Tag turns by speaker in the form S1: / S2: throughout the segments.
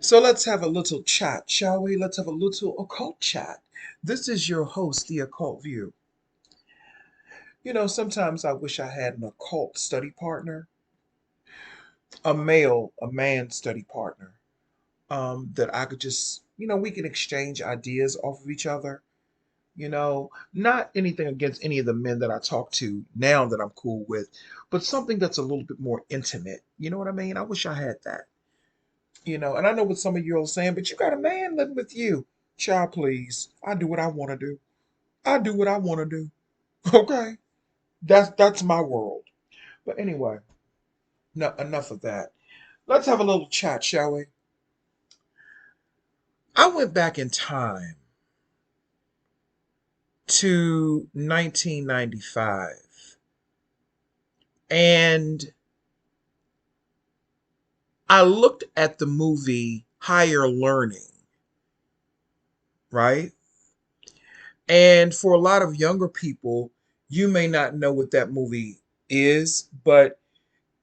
S1: So let's have a little chat, shall we? Let's have a little occult chat. This is your host, The Occult View. Sometimes I wish I had an occult study partner, a man study partner, that I could just, we can exchange ideas off of each other. Not anything against any of the men that I talk to now that I'm cool with, but something that's a little bit more intimate. You know what I mean? I wish I had that. And I know what some of you are saying, but you got a man living with you. Child, please. I do what I want to do. I do what I want to do. Okay. That's my world. But anyway, no, enough of that. Let's have a little chat, shall we? I went back in time to 1995 and I looked at the movie Higher Learning, right? And for a lot of younger people, you may not know what that movie is, but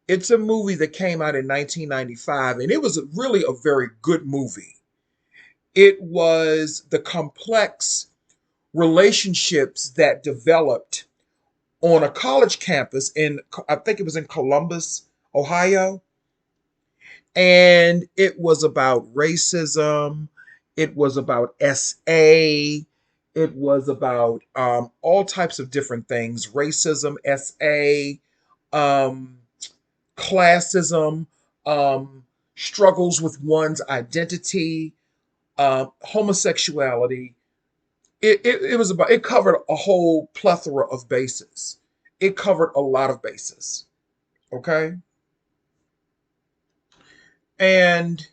S1: it's a movie that came out in 1995, and it was really a very good movie. It was the complex relationships that developed on a college campus I think it was in Columbus, Ohio. And it was about racism. It was about SA. It was about all types of different things: racism, SA, um, classism, struggles with one's identity, homosexuality. It was about, it covered a whole plethora of bases. It covered a lot of bases. Okay. And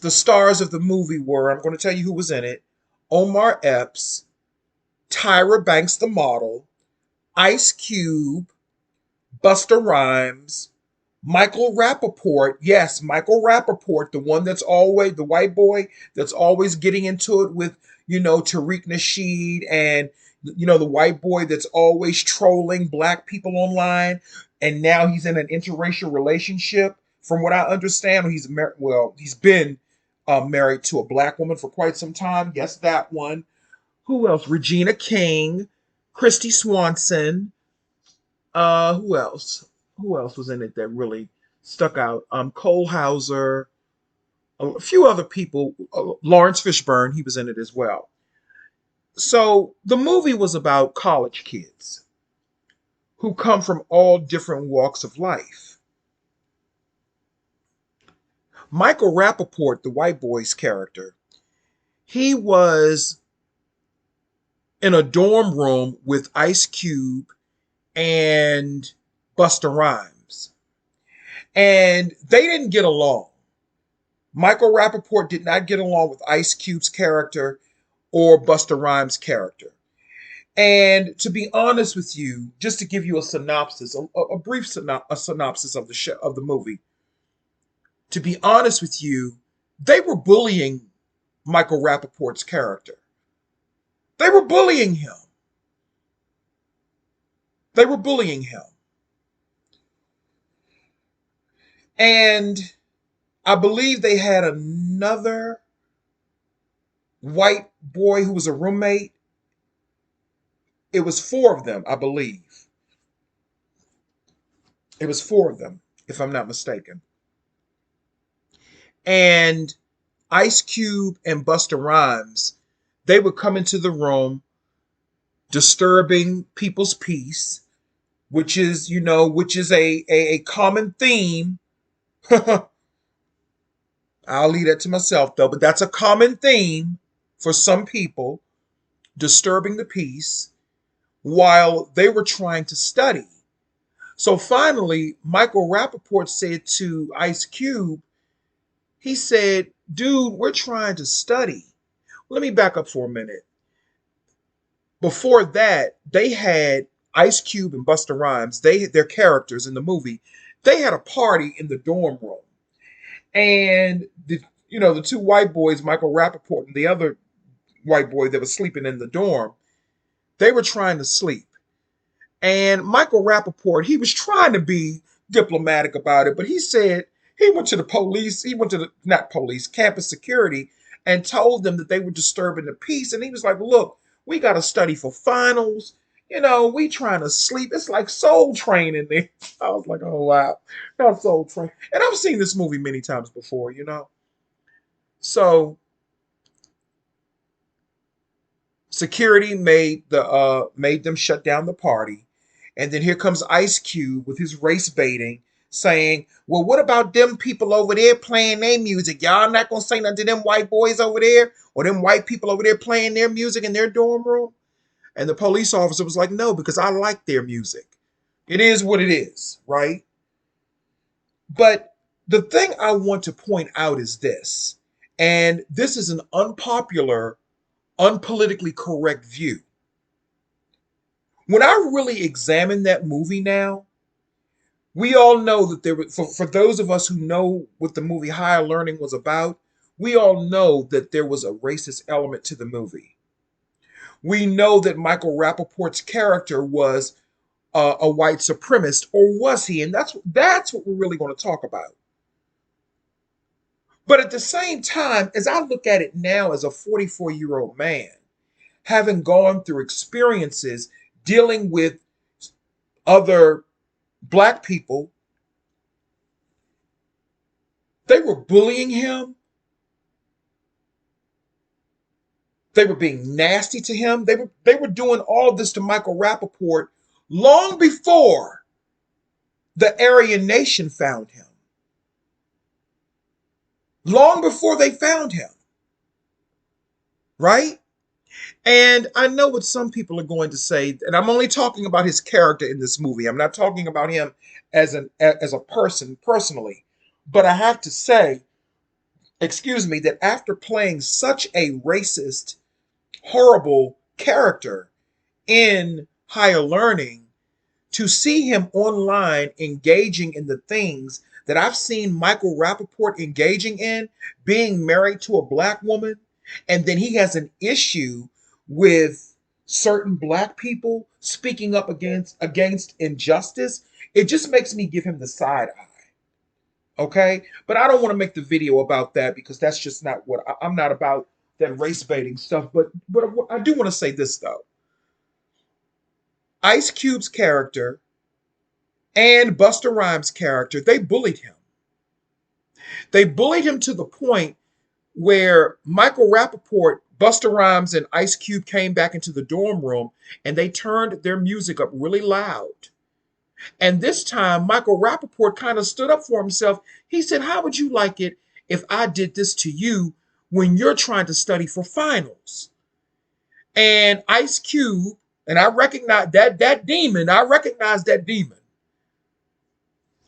S1: the stars of the movie were, I'm going to tell you who was in it: Omar Epps, Tyra Banks, the model, Ice Cube, Busta Rhymes, Michael Rappaport. Yes, Michael Rappaport, the one that's always the white boy that's always getting into it with, Tariq Nasheed, and, the white boy that's always trolling black people online. And now he's in an interracial relationship. From what I understand, he's been married to a black woman for quite some time. Yes, that one. Who else? Regina King, Christy Swanson. Who else? Who else was in it that really stuck out? Cole Hauser, a few other people. Lawrence Fishburne, he was in it as well. So the movie was about college kids who come from all different walks of life. Michael Rappaport, the white boy's character, he was in a dorm room with Ice Cube and Busta Rhymes, and they didn't get along. Michael Rappaport did not get along with Ice Cube's character or Busta Rhymes' character. And to be honest with you, just to give you a synopsis, a brief synopsis of the movie. To be honest with you, they were bullying Michael Rappaport's character. They were bullying him. They were bullying him. And I believe they had another white boy who was a roommate. It was four of them, I believe. It was four of them, if I'm not mistaken. And Ice Cube and Busta Rhymes, they would come into the room disturbing people's peace, which is a common theme. I'll leave that to myself though, but that's a common theme for some people, disturbing the peace while they were trying to study. So finally, Michael Rappaport said to Ice Cube, he said, "Dude, we're trying to study." Let me back up for a minute. Before that, they had Ice Cube and Busta Rhymes, their characters in the movie, they had a party in the dorm room. And the two white boys, Michael Rappaport and the other white boy that was sleeping in the dorm, they were trying to sleep. And Michael Rappaport, he was trying to be diplomatic about it, but he said He went to the police. He went to the not police, campus security, and told them that they were disturbing the peace. And he was like, "Look, we got to study for finals. We trying to sleep. It's like Soul Train in there." I was like, "Oh wow, not Soul Train." And I've seen this movie many times before. So security made them shut down the party, and then here comes Ice Cube with his race baiting, saying, "Well, what about them people over there playing their music? Y'all not gonna say nothing to them white boys over there, or them white people over there playing their music in their dorm room?" And the police officer was like, "No, because I like their music. It is what it is, right?" But the thing I want to point out is this, and this is an unpopular, unpolitically correct view. When I really examine that movie now, we all know that for those of us who know what the movie Higher Learning was about, we all know that there was a racist element to the movie. We know that Michael Rappaport's character was a white supremacist, or was he? And that's what we're really going to talk about. But at the same time, as I look at it now as a 44-year-old man, having gone through experiences dealing with other black people, they were bullying him. They were being nasty to him. They were doing all of this to Michael Rappaport long before the Aryan Nation found him. Long before they found him, right? And I know what some people are going to say, and I'm only talking about his character in this movie. I'm not talking about him as a person personally. But I have to say, excuse me, that after playing such a racist, horrible character in Higher Learning, to see him online engaging in the things that I've seen Michael Rappaport engaging in, being married to a black woman, and then he has an issue with certain black people speaking up against injustice, it just makes me give him the side eye. Okay? But I don't want to make the video about that because that's just not what I'm not about that race baiting stuff. But I do want to say this though. Ice Cube's character and Busta Rhymes' character, they bullied him. They bullied him to the point where Michael Rappaport, Busta Rhymes, and Ice Cube came back into the dorm room and they turned their music up really loud. And this time, Michael Rappaport kind of stood up for himself. He said, "How would you like it if I did this to you when you're trying to study for finals?" And Ice Cube, and I recognize that demon, I recognize that demon.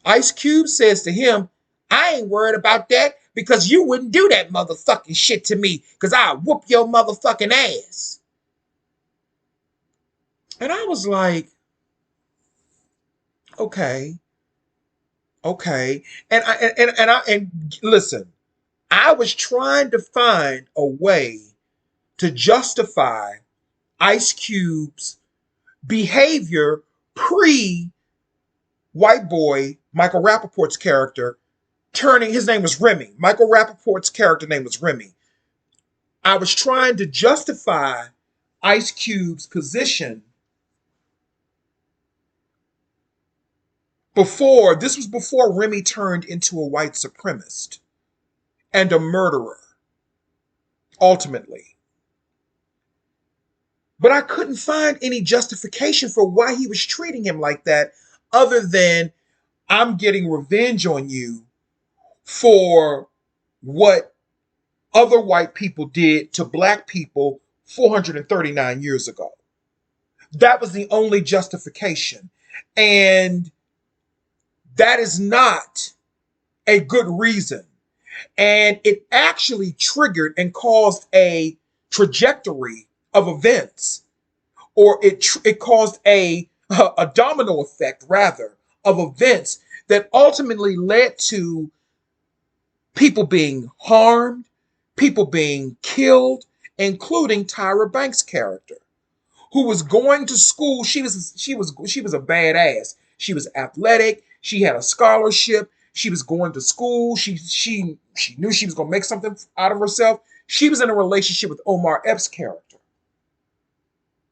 S1: Ice Cube says to him, "I ain't worried about that because you wouldn't do that motherfucking shit to me because I whoop your motherfucking ass." And I was like, okay, okay. And listen, I was trying to find a way to justify Ice Cube's behavior pre white boy Michael Rappaport's character turning, his name was Remy. Michael Rappaport's character name was Remy. I was trying to justify Ice Cube's position this was before Remy turned into a white supremacist and a murderer, ultimately. But I couldn't find any justification for why he was treating him like that other than, "I'm getting revenge on you for what other white people did to black people 439 years ago." That was the only justification. And that is not a good reason. And it actually triggered and caused a trajectory of events, or it caused a domino effect, rather, of events that ultimately led to people being harmed, people being killed, including Tyra Banks' character, who was going to school. She was a badass. She was athletic. She had a scholarship. She was going to school. She knew she was going to make something out of herself. She was in a relationship with Omar Epps' character.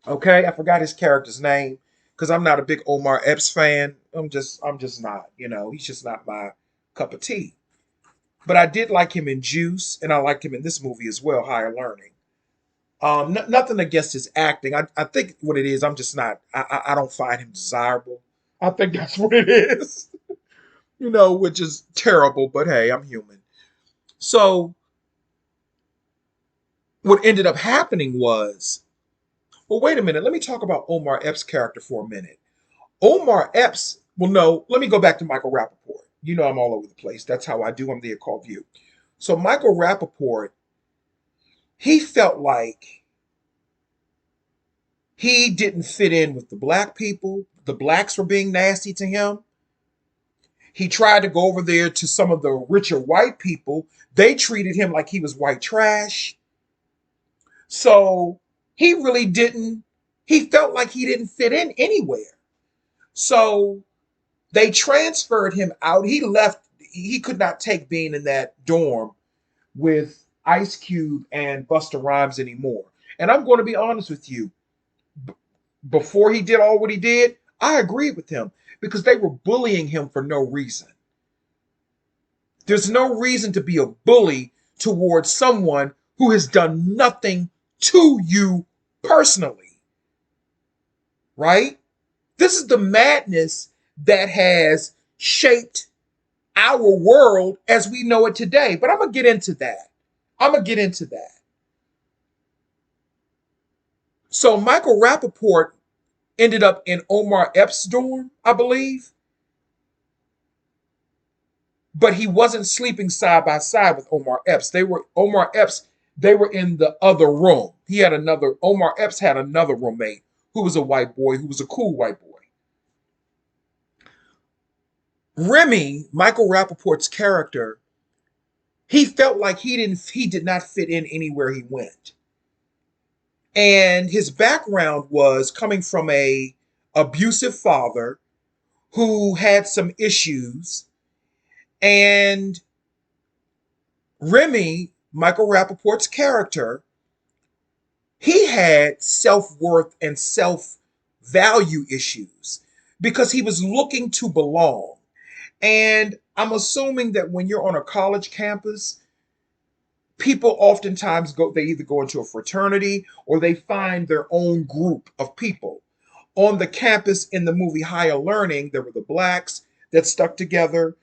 S1: Okay, I forgot his character's name because I'm not a big Omar Epps fan. I'm just not. He's just not my cup of tea. But I did like him in Juice, and I liked him in this movie as well, Higher Learning. Nothing against his acting. I think what it is, I'm just not. I don't find him desirable. I think that's what it is. Which is terrible. But hey, I'm human. So what ended up happening was, well, wait a minute. Let me talk about Omar Epps' character for a minute. Omar Epps. Well, no. Let me go back to Michael Rappaport. I'm all over the place. That's how I do. I'm the occult view. So Michael Rappaport, he felt like he didn't fit in with the black people. The blacks were being nasty to him. He tried to go over there to some of the richer white people. They treated him like he was white trash. So he really didn't, he felt like he didn't fit in anywhere. So they transferred him out. He left. He could not take being in that dorm with Ice Cube and Busta Rhymes anymore. And I'm going to be honest with you. Before he did all what he did, I agreed with him because they were bullying him for no reason. There's no reason to be a bully towards someone who has done nothing to you personally, right? This is the madness that has shaped our world as we know it today. But I'm going to get into that. So Michael Rappaport ended up in Omar Epps' dorm, I believe. But he wasn't sleeping side by side with Omar Epps. They were in the other room. Omar Epps had another roommate who was a white boy, who was a cool white boy. Remy, Michael Rappaport's character, he felt like he did not fit in anywhere he went. And his background was coming from a abusive father who had some issues. And Remy, Michael Rappaport's character, he had self-worth and self-value issues because he was looking to belong. And I'm assuming that when you're on a college campus, people oftentimes they either go into a fraternity or they find their own group of people. On the campus in the movie Higher Learning, there were the blacks that stuck together.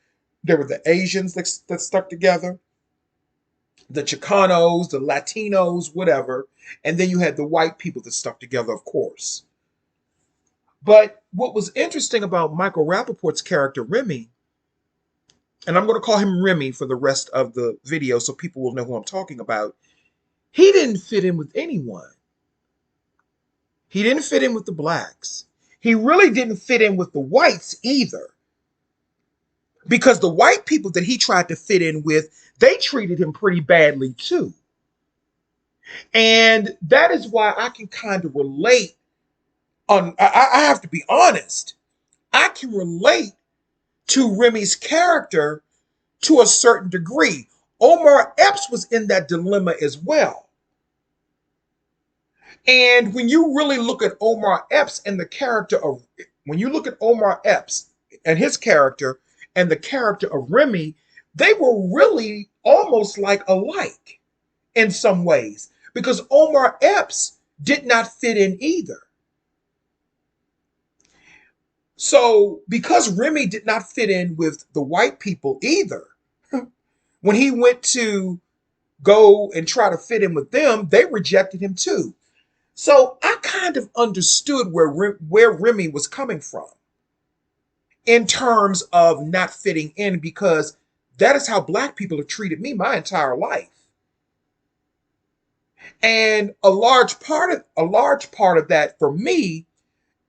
S1: There were the Asians that stuck together, the Chicanos, the Latinos, whatever. And then you had the white people that stuck together, of course. But what was interesting about Michael Rappaport's character, Remy, and I'm going to call him Remy for the rest of the video so people will know who I'm talking about, he didn't fit in with anyone. He didn't fit in with the blacks. He really didn't fit in with the whites either. Because the white people that he tried to fit in with, they treated him pretty badly too. And that is why I can kind of relate I have to be honest. I can relate to Remy's character to a certain degree. Omar Epps was in that dilemma as well. And when you really look at Omar Epps and when you look at Omar Epps and his character and the character of Remy, they were really almost like alike in some ways because Omar Epps did not fit in either. So because Remy did not fit in with the white people either, when he went to go and try to fit in with them, they rejected him too. So I kind of understood where Remy was coming from in terms of not fitting in because that is how black people have treated me my entire life. And a large part of that for me,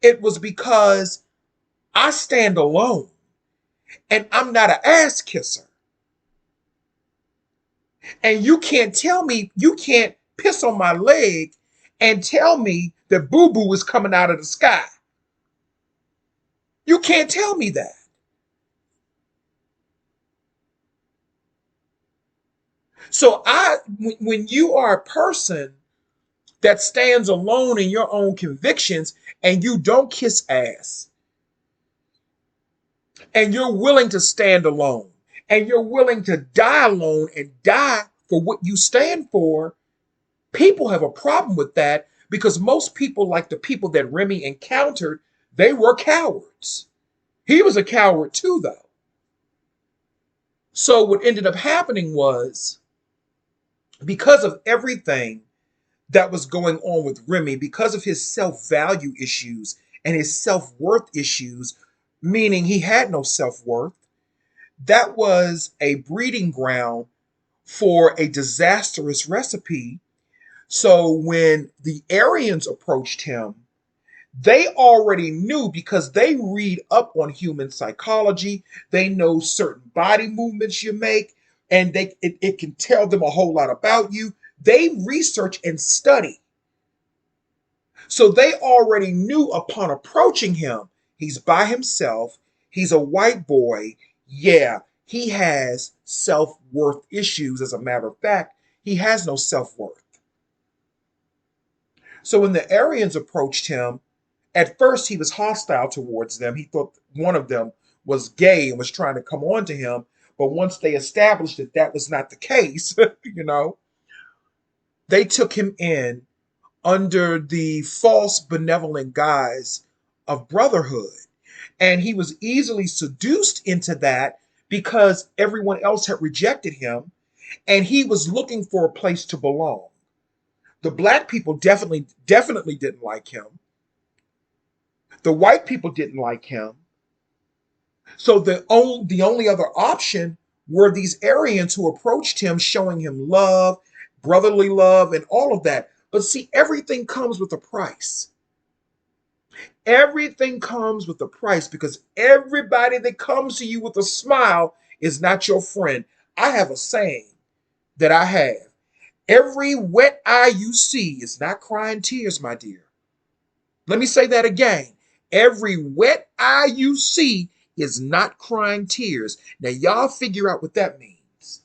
S1: it was because I stand alone and I'm not an ass kisser. And you can't piss on my leg and tell me that boo-boo is coming out of the sky. You can't tell me that. So when you are a person that stands alone in your own convictions and you don't kiss ass and you're willing to stand alone and you're willing to die alone and die for what you stand for, people have a problem with that because most people, like the people that Remy encountered, they were cowards. He was a coward too, though. So what ended up happening was because of everything that was going on with Remy, because of his self value issues and his self worth issues, meaning he had no self worth, that was a breeding ground for a disastrous recipe. So when the Aryans approached him, they already knew because they read up on human psychology. They know certain body movements you make, and it can tell them a whole lot about you. They research and study. So they already knew upon approaching him, he's by himself, he's a white boy. Yeah, he has self worth issues. As a matter of fact, he has no self worth. So when the Aryans approached him, at first he was hostile towards them. He thought one of them was gay and was trying to come on to him. But once they established that that was not the case, they took him in under the false benevolent guise of brotherhood. And he was easily seduced into that because everyone else had rejected him and he was looking for a place to belong. The black people definitely didn't like him. The white people didn't like him. So the only other option were these Aryans who approached him, showing him love, brotherly love, and all of that. But see, everything comes with a price. Everything comes with a price because everybody that comes to you with a smile is not your friend. I have a saying that I have. Every wet eye you see is not crying tears, my dear. Let me say that again. Every wet eye you see is not crying tears. Now, y'all figure out what that means.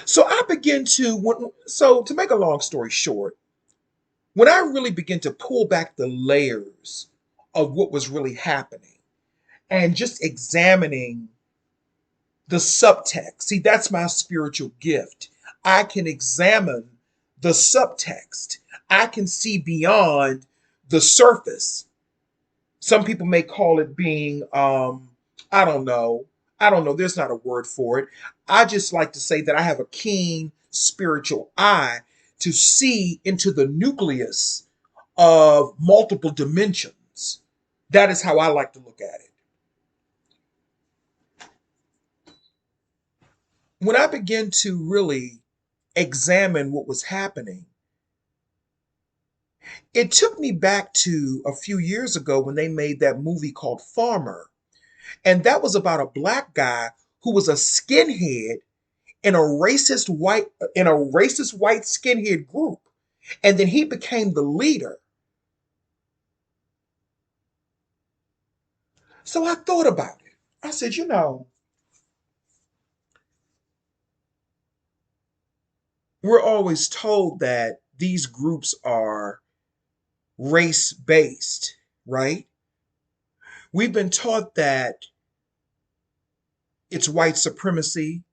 S1: So I begin to, so to make a long story short, when I really begin to pull back the layers of what was really happening and just examining the subtext, see, that's my spiritual gift. I can examine the subtext, I can see beyond the surface. Some people may call it being, I don't know. I don't know. There's not a word for it. I just like to say that I have a keen spiritual eye to see into the nucleus of multiple dimensions. That is how I like to look at it. When I begin to really examine what was happening, it took me back to a few years ago when they made that movie called Farmer. And that was about a black guy who was a skinhead in a racist white skinhead group. And then he became the leader. So I thought about it. I said, we're always told that these groups are race based, right? We've been taught that it's white supremacy.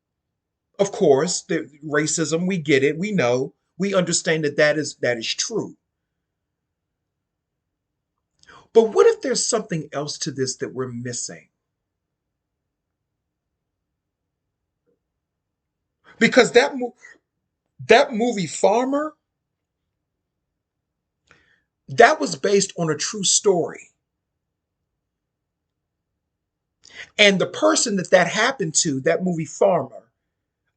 S1: Of course, the racism, we get it, we know, we understand that that is true. But what if there's something else to this that we're missing? Because that movie Farmer, that was based on a true story. And the person that happened to, that movie Farmer,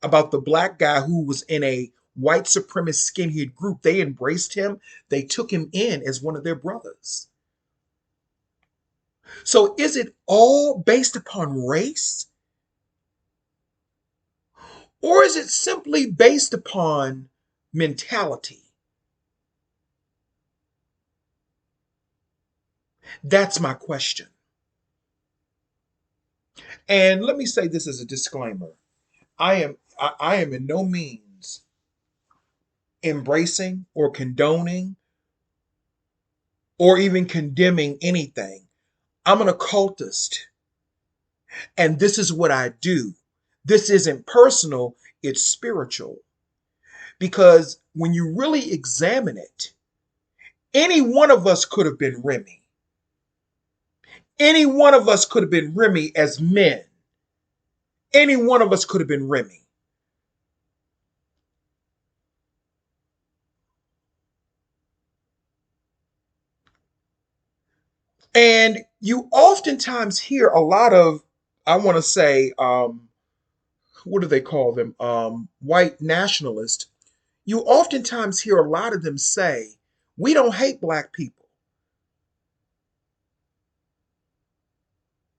S1: about the black guy who was in a white supremacist skinhead group, they embraced him. They took him in as one of their brothers. So is it all based upon race? Or is it simply based upon mentality? That's my question. And let me say this as a disclaimer. I am in no means embracing or condoning or even condemning anything. I'm an occultist, and this is what I do. This isn't personal, it's spiritual. Because when you really examine it, any one of us could have been Remy. Any one of us could have been Remy as men. Any one of us could have been Remy. And you oftentimes hear a lot of, I want to say, what do they call them? White nationalists. You oftentimes hear a lot of them say, we don't hate black people.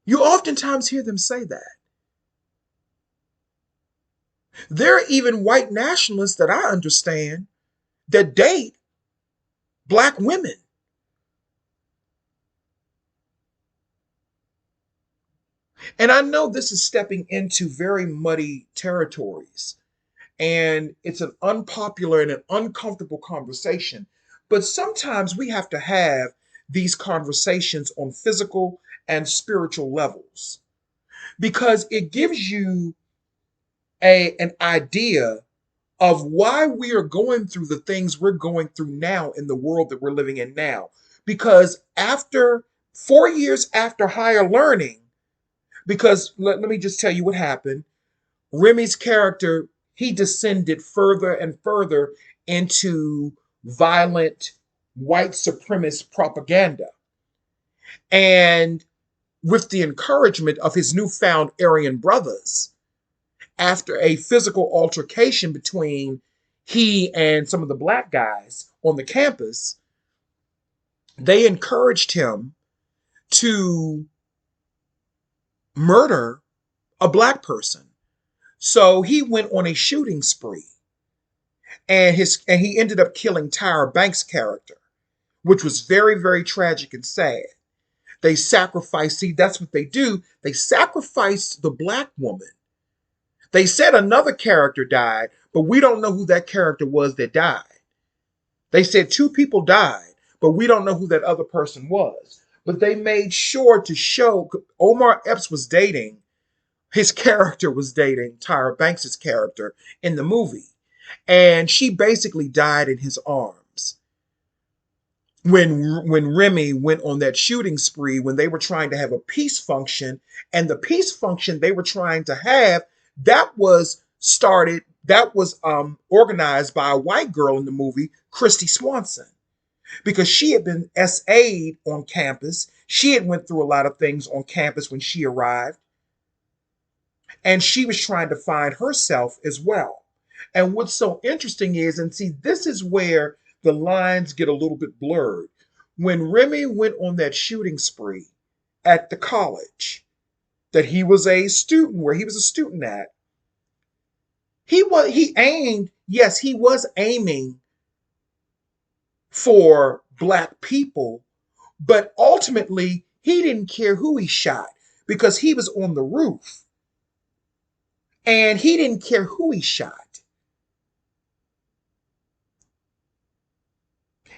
S1: You oftentimes hear them say that. There are even white nationalists that I understand that date black women. And I know this is stepping into very muddy territories, and it's an unpopular and an uncomfortable conversation. But sometimes we have to have these conversations on physical and spiritual levels because it gives you an idea of why we are going through the things we're going through now in the world that we're living in now. Because after 4 years after higher learning, because let me just tell you what happened. Remy's character, he descended further and further into violent white supremacist propaganda. And with the encouragement of his newfound Aryan brothers, after a physical altercation between he and some of the black guys on the campus, they encouraged him to murder a black person. So he went on a shooting spree, and he ended up killing Tyra Banks' character, which was very, very tragic and sad. They sacrificed, see, that's what they do. They sacrificed the black woman. They said another character died, but we don't know who that character was that died. They said two people died, but we don't know who that other person was. But they made sure to show Omar Epps was dating, his character was dating Tyra Banks' character in the movie. And she basically died in his arms. When Remy went on that shooting spree, when they were trying to have a peace function, and the peace function they were trying to have, that was organized by a white girl in the movie, Christy Swanson, because she had been SA'd on campus. She had went through a lot of things on campus when she arrived, and she was trying to find herself as well. And what's so interesting is, and see, this is where the lines get a little bit blurred. When Remy went on that shooting spree at the college that he was a student, where he was a student at, he aimed, yes, he was aiming for black people, but ultimately he didn't care who he shot because he was on the roof. And he didn't care who he shot.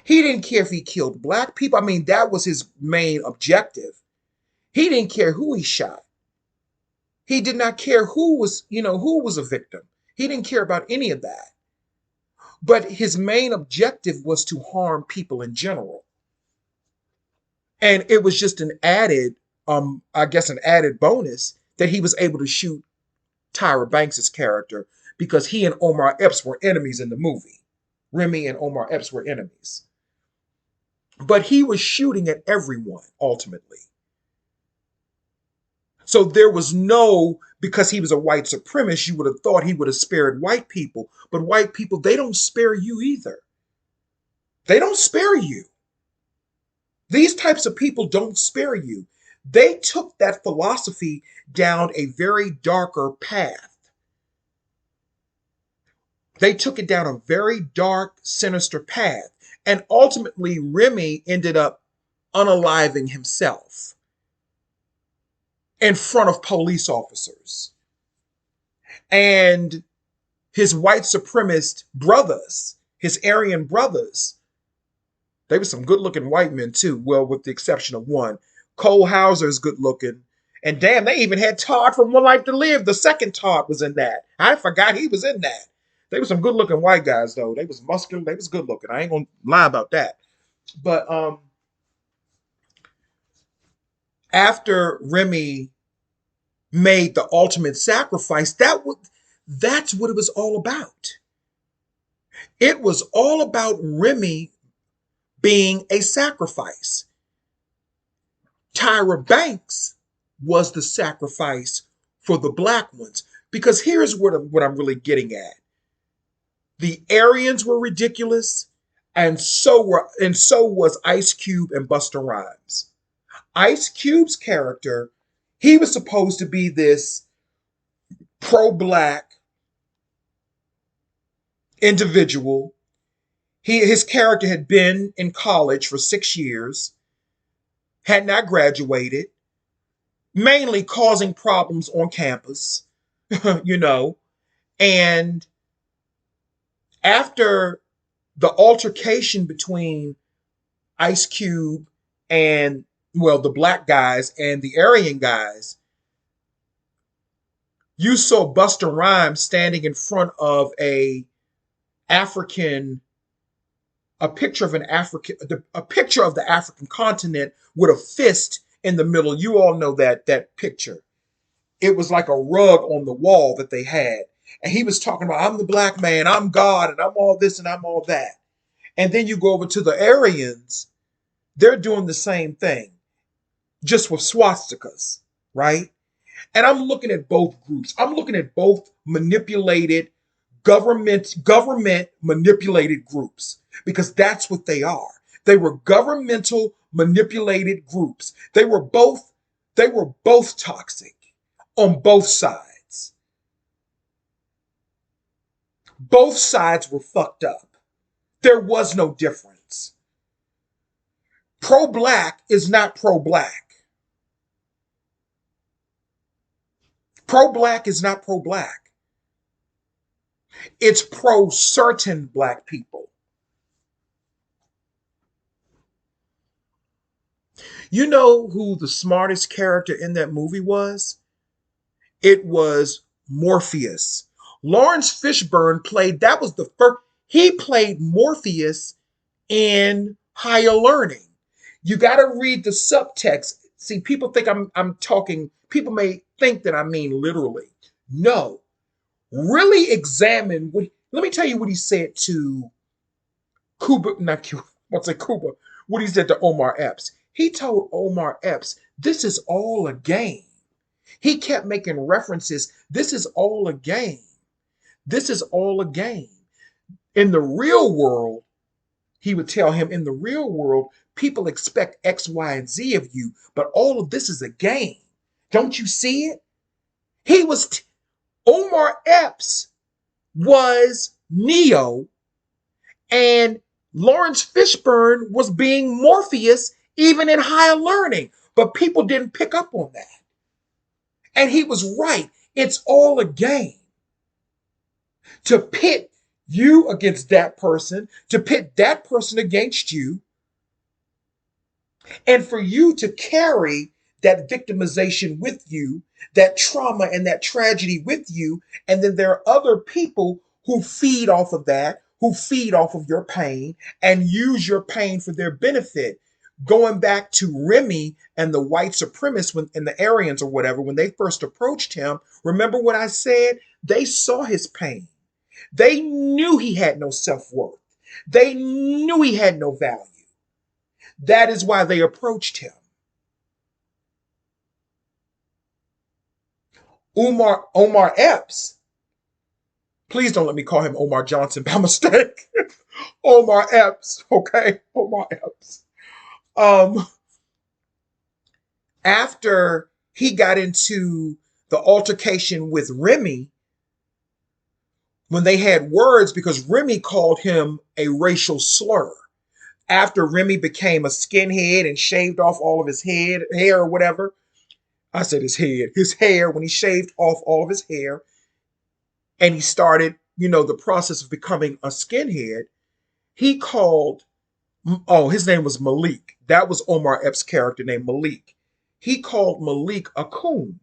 S1: He didn't care if he killed black people. I mean, that was his main objective. He didn't care who he shot. He did not care who was a victim. He didn't care about any of that. But his main objective was to harm people in general. And it was just an added, I guess, an added bonus that he was able to shoot Tyra Banks' character because he and Omar Epps were enemies in the movie. Remy and Omar Epps were enemies. But he was shooting at everyone ultimately. So there was no, because he was a white supremacist, you would have thought he would have spared white people. But white people, they don't spare you either. They don't spare you. These types of people don't spare you. They took that philosophy down a very darker path. They took it down a very dark, sinister path. And ultimately, Remy ended up unaliving himself. in front of police officers. And his white supremacist brothers, his Aryan brothers, they were some good looking white men too. Well, with the exception of one. Cole Hauser is good looking. And damn, they even had Todd from One Life to Live. The second Todd was in that. I forgot he was in that. They were some good looking white guys though. They was muscular. They was good looking. I ain't gonna lie about that. But after Remy made the ultimate sacrifice, that's what it was all about. It was all about Remy being a sacrifice. Tyra Banks was the sacrifice for the black ones. Because here's what I'm really getting at. The Aryans were ridiculous, and so was Ice Cube and Busta Rhymes. Ice Cube's character, he was supposed to be this pro-black individual. His character had been in college for 6 years, had not graduated, mainly causing problems on campus, you know. And after the altercation between Ice Cube and, well, the black guys and the Aryan guys, you saw Busta Rhymes standing in front of a picture of a picture of the African continent with a fist in the middle. You all know that picture. It was like a rug on the wall that they had. And he was talking about, I'm the black man, I'm God, and I'm all this and I'm all that. And then you go over to the Aryans, they're doing the same thing, just with swastikas, right? And I'm looking at both groups. I'm looking at both manipulated, government manipulated groups, because that's what they are. They were governmental manipulated groups. They were both toxic on both sides. Both sides were fucked up. There was no difference. Pro-black is not pro-black. Pro-black is not pro-black. It's pro-certain black people. You know who the smartest character in that movie was? It was Morpheus. Lawrence Fishburne he played Morpheus in Higher Learning. You got to read the subtext. See, people think people may think that I mean literally. No. Really examine let me tell you what he said to what he said to Omar Epps. He told Omar Epps, this is all a game. He kept making references. This is all a game. This is all a game. In the real world, he would tell him, in the real world, people expect X, Y, and Z of you, but all of this is a game. Don't you see it? Omar Epps was Neo, and Lawrence Fishburne was being Morpheus even in Higher Learning, but people didn't pick up on that. And he was right. It's all a game. To pit you against that person, to pit that person against you, and for you to carry that victimization with you, that trauma and that tragedy with you. And then there are other people who feed off of that, who feed off of your pain and use your pain for their benefit. Going back to Remy and the white supremacists and the Aryans or whatever, when they first approached him, remember what I said? They saw his pain. They knew he had no self-worth. They knew he had no value. That is why they approached him. Omar Epps, please don't let me call him Omar Johnson by mistake. Omar Epps, okay? Omar Epps. After he got into the altercation with Remy, when they had words, because Remy called him a racial slur. After Remy became a skinhead and shaved off all of his hair or whatever, I said his hair, when he shaved off all of his hair and he started, the process of becoming a skinhead, he called, oh, his name was Malik. That was Omar Epps' character named Malik. He called Malik a coon.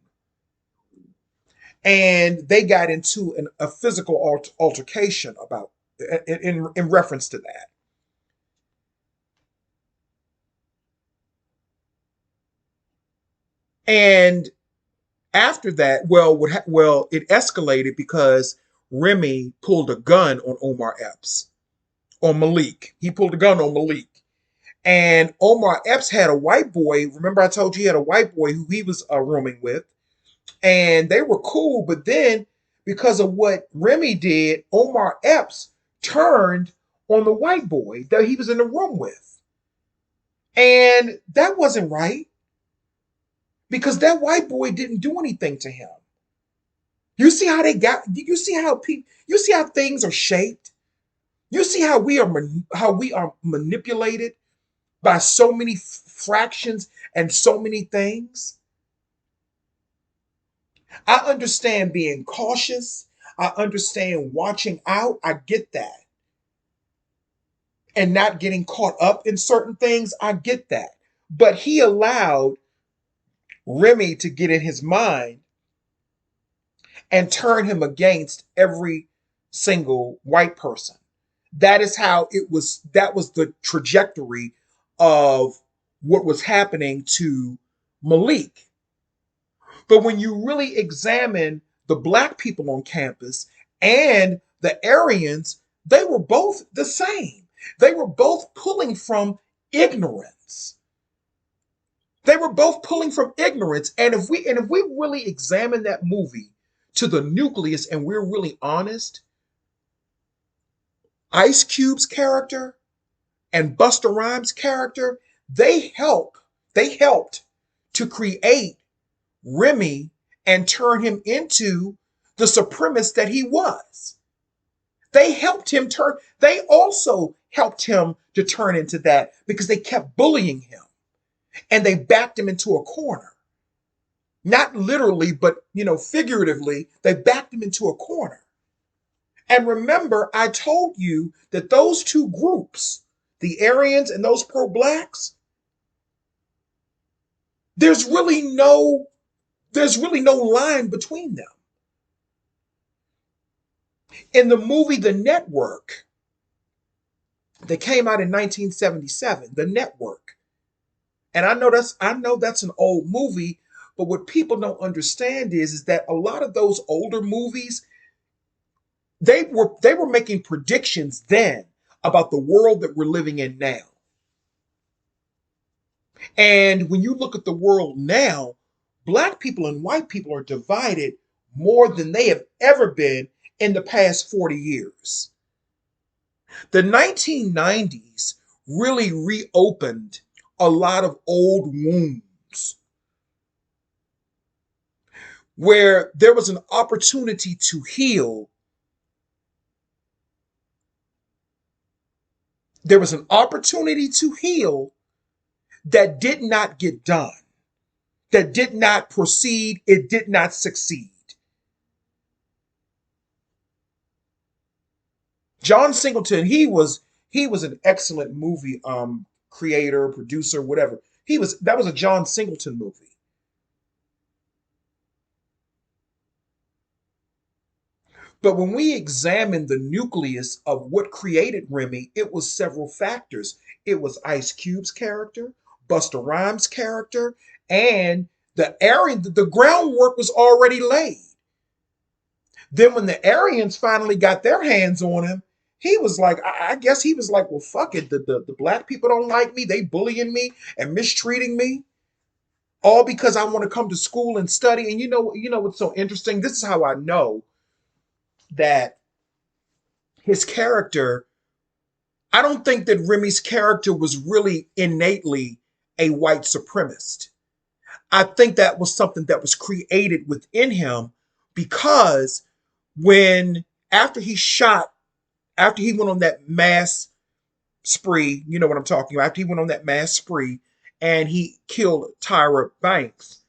S1: And they got into a physical altercation about in reference to that. And after that, it escalated because Remy pulled a gun on Omar Epps, on Malik. He pulled a gun on Malik. And Omar Epps had a white boy. Remember, I told you he had a white boy who he was rooming with. And they were cool. But then, because of what Remy did, Omar Epps turned on the white boy that he was in the room with. And that wasn't right because that white boy didn't do anything to him. You see how people, you see how things are shaped. You see how we are manipulated by so many fractions and so many things. I understand being cautious. I understand watching out. I get that. And not getting caught up in certain things. I get that. But he allowed Remy to get in his mind and turn him against every single white person. That is how it was. That was the trajectory of what was happening to Malik. But when you really examine the black people on campus and the Aryans, they were both the same. They were both pulling from ignorance. They were both pulling from ignorance. And if we really examine that movie to the nucleus and we're really honest, Ice Cube's character and Busta Rhymes' character, they helped to create Remy and turn him into the supremacist that he was. They also helped him to turn into that because they kept bullying him and they backed him into a corner. Not literally, but figuratively, they backed him into a corner. And remember, I told you that those two groups, the Aryans and those pro-blacks, there's really no line between them. In the movie The Network that came out in 1977, The Network. And I know that's an old movie, but what people don't understand is that a lot of those older movies, they were making predictions then about the world that we're living in now. And when you look at the world now, black people and white people are divided more than they have ever been in the past 40 years. The 1990s really reopened a lot of old wounds where there was an opportunity to heal. There was an opportunity to heal that did not get done, that did not proceed, it did not succeed. John Singleton, he was an excellent movie creator, producer, whatever. That was a John Singleton movie. But when we examine the nucleus of what created Remy, it was several factors. It was Ice Cube's character, Busta Rhymes' character, and the groundwork was already laid. Then when the Aryans finally got their hands on him, he was like, I guess he was like, well, fuck it. The black people don't like me. They bullying me and mistreating me. All because I want to come to school and study. And you know what's so interesting? This is how I know that his character, I don't think that Remy's character was really innately a white supremacist. I think that was something that was created within him because when after he went on that mass spree, you know what I'm talking about, after he went on that mass spree and he killed Tyra Banks,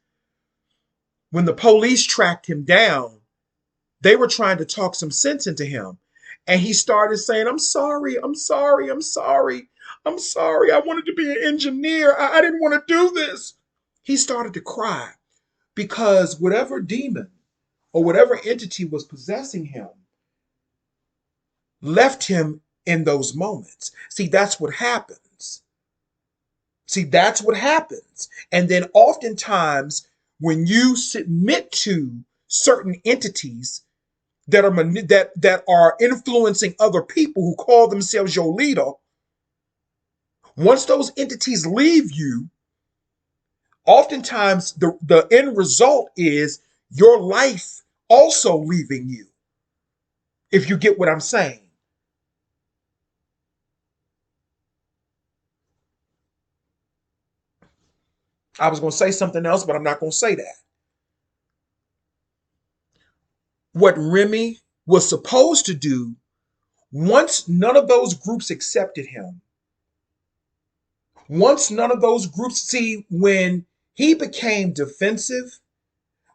S1: When the police tracked him down, they were trying to talk some sense into him. And he started saying, I'm sorry, I'm sorry, I'm sorry, I'm sorry. I wanted to be an engineer. I didn't want to do this. He started to cry because whatever demon or whatever entity was possessing him left him in those moments. See, that's what happens. See, that's what happens. And then oftentimes, when you submit to certain entities that are influencing other people who call themselves your leader, once those entities leave you, oftentimes the end result is your life also leaving you, if you get what I'm saying. I was going to say something else, but I'm not going to say that. What Remy was supposed to do, once none of those groups accepted him, once none of those groups, see, he became defensive,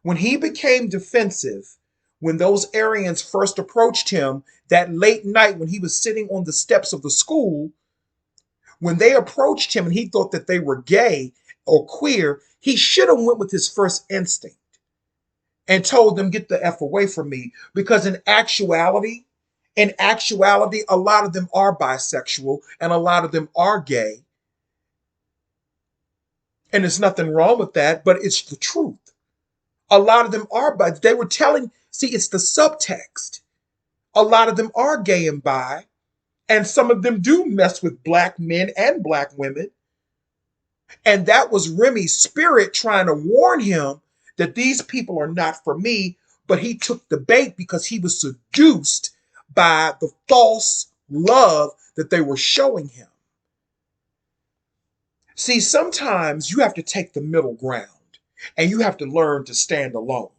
S1: when he became defensive, when those Aryans first approached him that late night when he was sitting on the steps of the school, when they approached him and he thought that they were gay or queer, he should have went with his first instinct and told them, get the F away from me. Because in actuality, a lot of them are bisexual and a lot of them are gay. And there's nothing wrong with that, but it's the truth. A lot of them are bi. They were telling, see, it's the subtext. A lot of them are gay and bi, and some of them do mess with black men and black women. And that was Remy's spirit trying to warn him that these people are not for me, but he took the bait because he was seduced by the false love that they were showing him. See, sometimes you have to take the middle ground and you have to learn to stand alone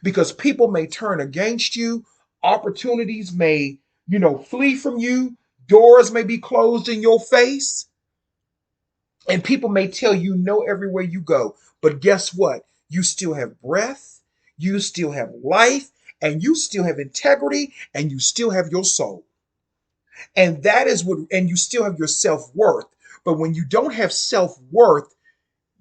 S1: because people may turn against you, opportunities may, flee from you, doors may be closed in your face, and people may tell you no everywhere you go. But guess what? You still have breath, you still have life, and you still have integrity, and you still have your soul. And you still have your self worth. But when you don't have self worth,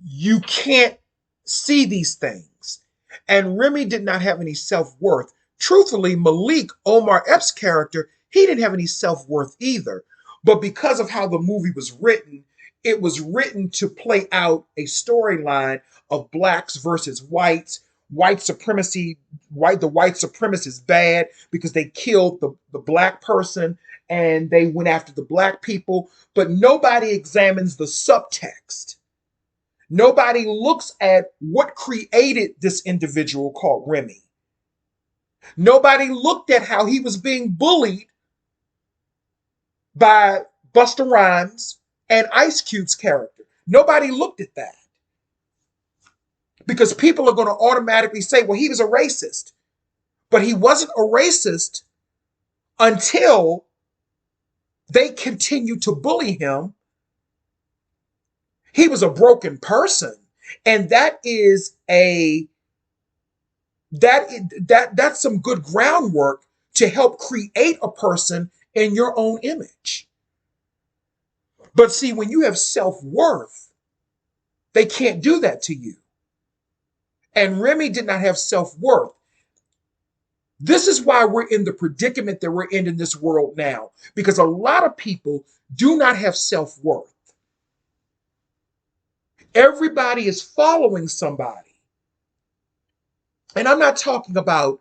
S1: you can't see these things. And Remy did not have any self worth. Truthfully, Malik, Omar Epps' character, he didn't have any self worth either. But because of how the movie was written, it was written to play out a storyline of blacks versus whites, white supremacy, the white supremacists bad because they killed the black person and they went after the black people. But nobody examines the subtext. Nobody looks at what created this individual called Remy. Nobody looked at how he was being bullied by Busta Rhymes and Ice Cube's character. Nobody looked at that. Because people are going to automatically say, well, he was a racist. But he wasn't a racist until they continued to bully him. He was a broken person. And that's some good groundwork to help create a person in your own image. But see, when you have self-worth, they can't do that to you. And Remy did not have self-worth. This is why we're in the predicament that we're in this world now, because a lot of people do not have self-worth. Everybody is following somebody. And I'm not talking about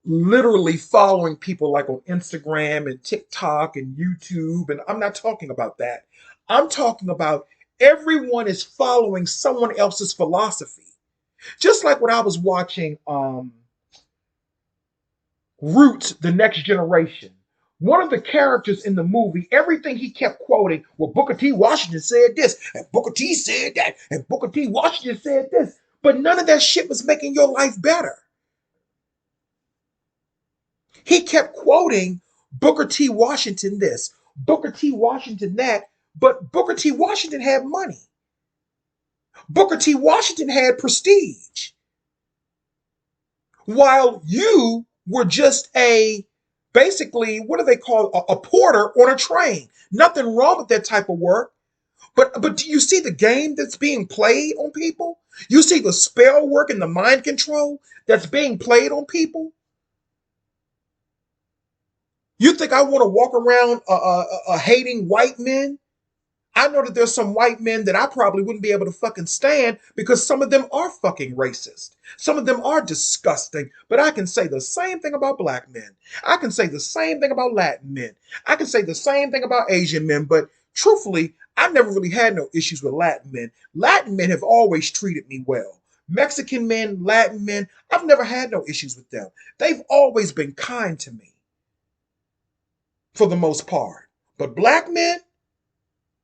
S1: literally following people like on Instagram and TikTok and YouTube, and I'm not talking about that. I'm talking about everyone is following someone else's philosophy. Just like when I was watching Roots, The Next Generation. One of the characters in the movie, everything he kept quoting, well, Booker T. Washington said this, and Booker T said that, and Booker T. Washington said this. But none of that shit was making your life better. He kept quoting Booker T. Washington this, Booker T. Washington that, but Booker T. Washington had money. Booker T. Washington had prestige. while you were just a basically, what do they call a porter on a train. Nothing wrong with that type of work. But do you see the game that's being played on people? You see the spell work and the mind control that's being played on people? You think I want to walk around hating white men? I know that there's some white men that I probably wouldn't be able to fucking stand because some of them are fucking racist. Some of them are disgusting. But I can say the same thing about black men. I can say the same thing about Latin men. I can say the same thing about Asian men. But truthfully, I've never really had no issues with Latin men. Latin men have always treated me well. Mexican men, Latin men, I've never had no issues with them. They've always been kind to me for the most part. But black men,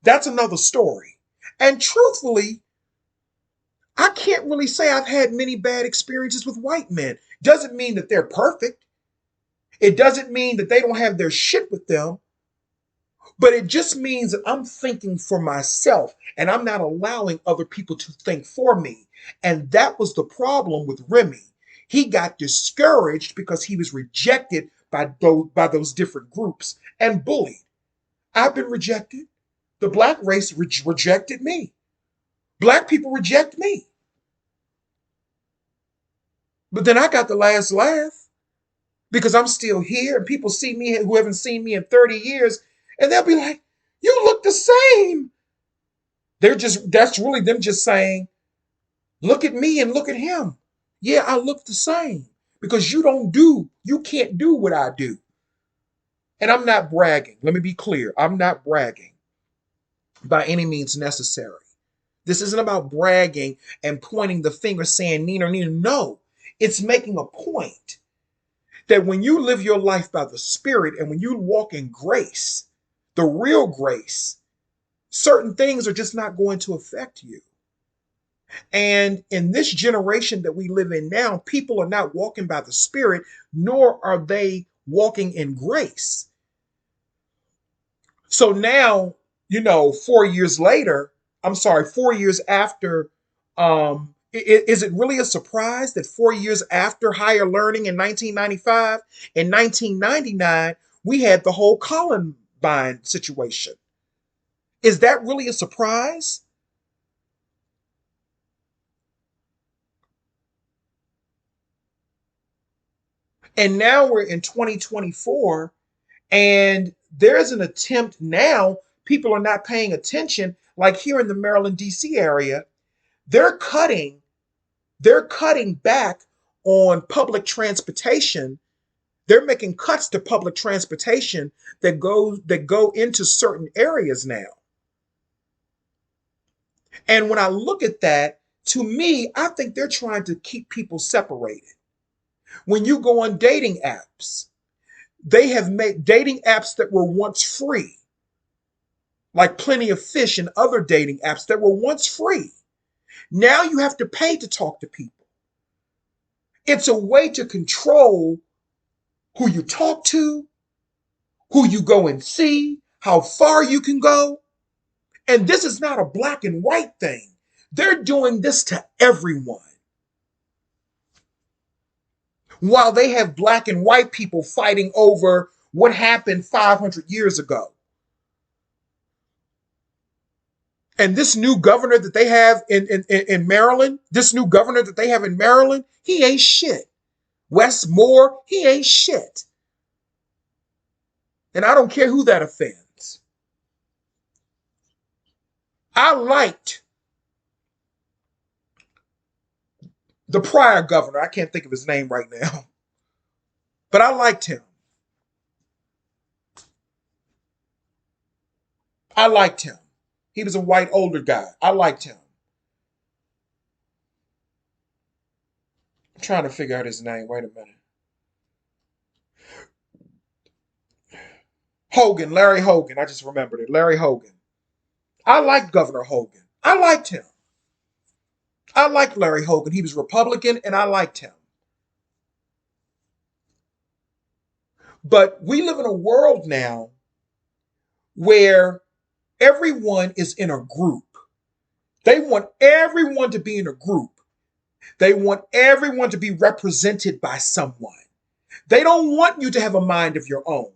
S1: that's another story. And truthfully, I can't really say I've had many bad experiences with white men. Doesn't mean that they're perfect. It doesn't mean that they don't have their shit with them. But it just means that I'm thinking for myself and I'm not allowing other people to think for me. And that was the problem with Remy. He got discouraged because he was rejected by those different groups and bullied. I've been rejected. The black race rejected me. Black people reject me. But then I got the last laugh because I'm still here and people see me who haven't seen me in 30 years and they'll be like, you look the same. That's really them just saying, look at me and look at him. Yeah, I look the same because you can't do what I do. And I'm not bragging. Let me be clear. I'm not bragging by any means necessary. This isn't about bragging and pointing the finger saying Nina, Nina. No, it's making a point that when you live your life by the Spirit and when you walk in grace, the real grace, certain things are just not going to affect you. And in this generation that we live in now, people are not walking by the Spirit, nor are they walking in grace. So now, 4 years later, I'm sorry, 4 years after, is it really a surprise that 4 years after higher learning in 1995, in 1999, we had the whole Columbine situation? Is that really a surprise? And now we're in 2024, and there's an attempt now, people are not paying attention, like here in the Maryland, D.C. area, they're cutting they're cutting back on public transportation. They're making cuts to public transportation that go into certain areas now. And when I look at that, to me, I think they're trying to keep people separated. When you go on dating apps, they have made dating apps that were once free, like Plenty of Fish and other dating apps that were once free. Now you have to pay to talk to people. It's a way to control who you talk to, who you go and see, how far you can go. And this is not a black and white thing. They're doing this to everyone. While they have black and white people fighting over what happened 500 years ago. And this new governor that they have in Maryland, he ain't shit. Wes Moore, he ain't shit. And I don't care who that offends. I liked the prior governor. I can't think of his name right now, but I liked him. I liked him. He was a white older guy. I liked him. I'm trying to figure out his name. Wait a minute. Hogan, Larry Hogan. I just remembered it. Larry Hogan. I liked Governor Hogan. I liked him. I liked Larry Hogan. He was Republican and I liked him. But we live in a world now where everyone is in a group. They want everyone to be in a group. They want everyone to be represented by someone. They don't want you to have a mind of your own.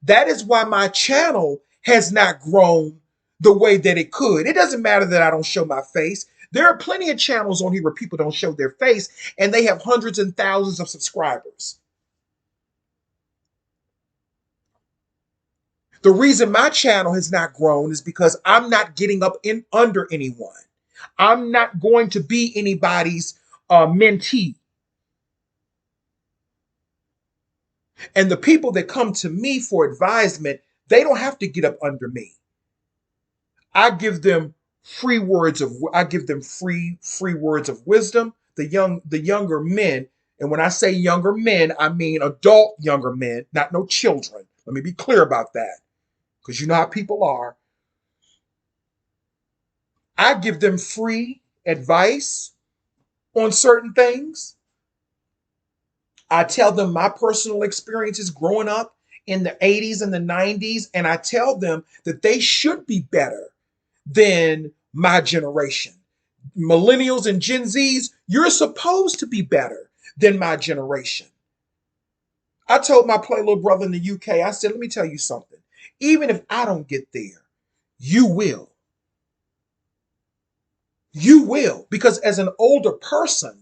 S1: That is why my channel has not grown the way that it could. It doesn't matter that I don't show my face. There are plenty of channels on here where people don't show their face and they have hundreds and thousands of subscribers. The reason my channel has not grown is because I'm not getting up in under anyone. I'm not going to be anybody's mentee. And the people that come to me for advisement, they don't have to get up under me. I give them free words of wisdom. The younger men, and when I say younger men, I mean adult younger men, not no children. Let me be clear about that, because you know how people are. I give them free advice on certain things. I tell them my personal experiences growing up in the 80s and the 90s, and I tell them that they should be better than my generation. Millennials and Gen Zs, you're supposed to be better than my generation. I told my play little brother in the UK, I said, let me tell you something. Even if I don't get there, you will. You will. Because as an older person,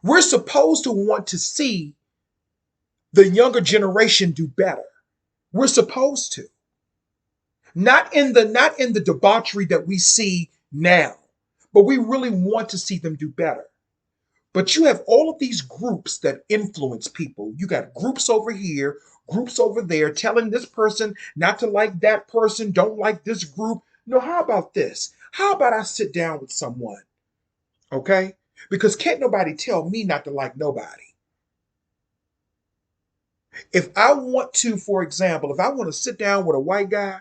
S1: we're supposed to want to see the younger generation do better. We're supposed to. Not in the debauchery that we see now, but we really want to see them do better. But you have all of these groups that influence people. You got groups over here, groups over there, telling this person not to like that person, don't like this group. No, how about this? How about I sit down with someone, okay? Because can't nobody tell me not to like nobody. If I want to, for example, if I want to sit down with a white guy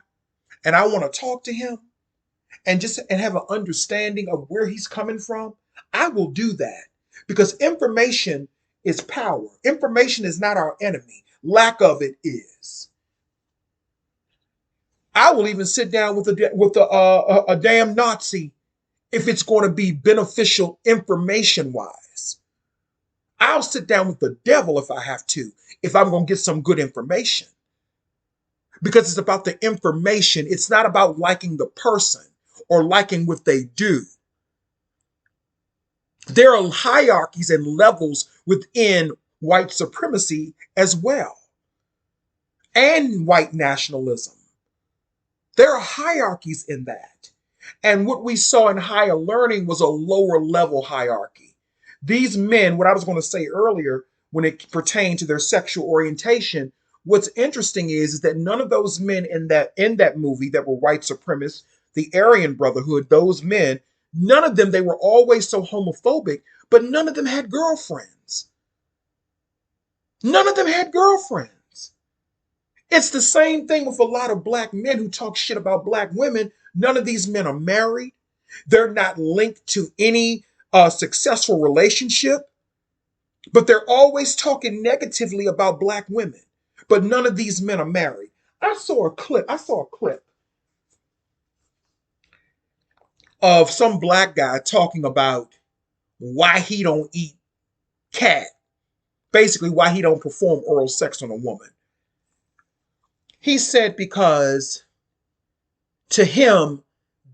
S1: and I want to talk to him and have an understanding of where he's coming from, I will do that because information is power. Information is not our enemy. Lack of it is. I will even sit down with a damn Nazi if it's going to be beneficial information wise. I'll sit down with the devil if I have to, if I'm going to get some good information. Because it's about the information. It's not about liking the person or liking what they do. There are hierarchies and levels within white supremacy as well, and white nationalism. There are hierarchies in that. And what we saw in higher learning was a lower level hierarchy. These men, what I was going to say earlier, when it pertained to their sexual orientation, what's interesting is that none of those men in that movie that were white supremacists, the Aryan Brotherhood, those men, none of them, they were always so homophobic, but none of them had girlfriends. None of them had girlfriends. It's the same thing with a lot of black men who talk shit about black women. None of these men are married. They're not linked to any successful relationship, but they're always talking negatively about black women. But none of these men are married. I saw a clip of some black guy talking about why he don't eat cat. Basically, why he don't perform oral sex on a woman. He said because to him,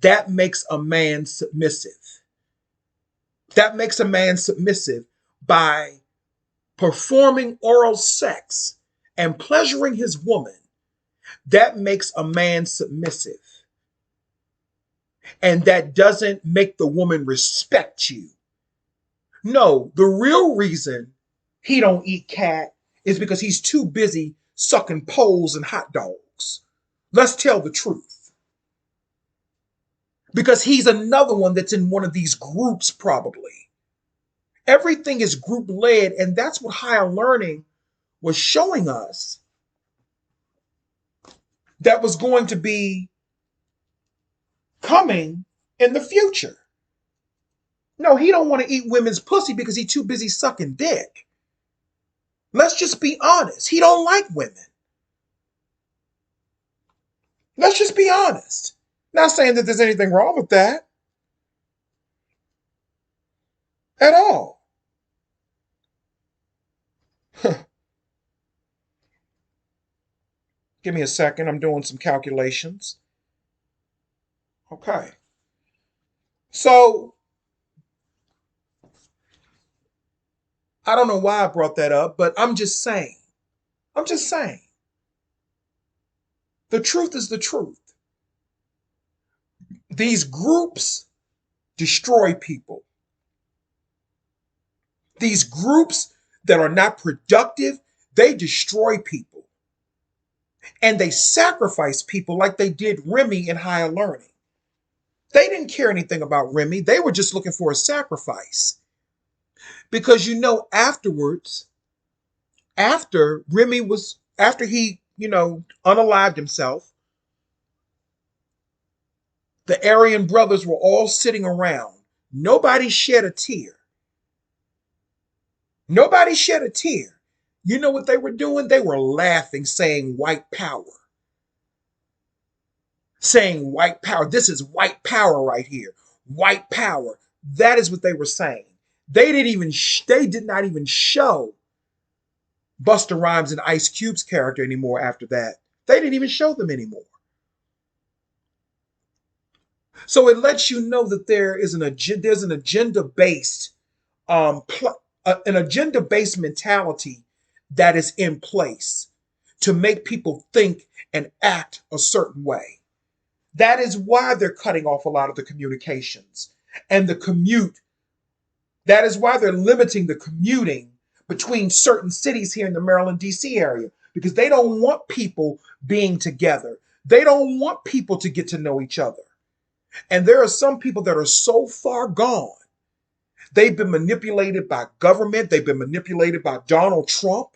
S1: that makes a man submissive. That makes a man submissive by performing oral sex and pleasuring his woman. That makes a man submissive. And that doesn't make the woman respect you. No, the real reason he don't eat cat is because he's too busy sucking poles and hot dogs. Let's tell the truth. Because he's another one that's in one of these groups probably. Everything is group led, and that's what higher learning was showing us that was going to be coming in the future. No, he don't want to eat women's pussy because he's too busy sucking dick. Let's just be honest. He don't like women. Let's just be honest. Not saying that there's anything wrong with that. at all. Give me a second. I'm doing some calculations. Okay. So I don't know why I brought that up, but I'm just saying. I'm just saying. The truth is the truth. These groups destroy people. These groups that are not productive, they destroy people. And they sacrifice people like they did Remy in Higher Learning. They didn't care anything about Remy. They were just looking for a sacrifice. Because afterwards, after he, unalived himself, the Aryan brothers were all sitting around. Nobody shed a tear. Nobody shed a tear. You know what they were doing? They were laughing, saying white power. Saying white power. This is white power right here. White power. That is what they were saying. They did not even show Busta Rhymes and Ice Cube's character anymore after that. They didn't even show them anymore. So it lets you know that there's an agenda based an agenda based mentality that is in place to make people think and act a certain way. That is why they're cutting off a lot of the communications and the commute. That is why they're limiting the commuting between certain cities here in the Maryland, D.C. area, because they don't want people being together. They don't want people to get to know each other. And there are some people that are so far gone. They've been manipulated by government. They've been manipulated by Donald Trump.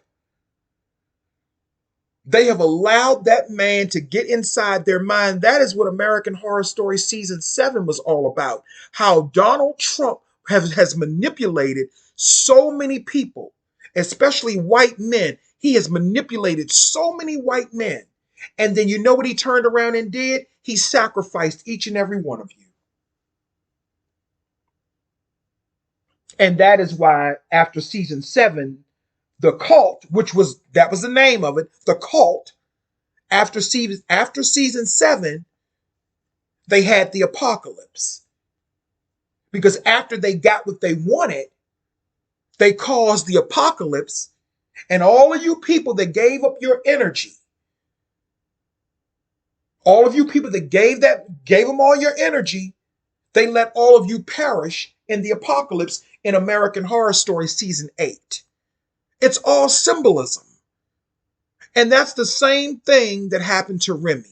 S1: They have allowed that man to get inside their mind. That is what American Horror Story Season 7 was all about. How Donald Trump has manipulated so many people, especially white men. He has manipulated so many white men. And then you know what he turned around and did? He sacrificed each and every one of you. And that is why after season 7, the cult, that was the name of it, the cult, after season 7, they had the apocalypse. Because after they got what they wanted, they caused the apocalypse, and all of you people that gave up your energy, all of you people that gave them all your energy, they let all of you perish in the apocalypse in American Horror Story Season 8. It's all symbolism. And that's the same thing that happened to Remy.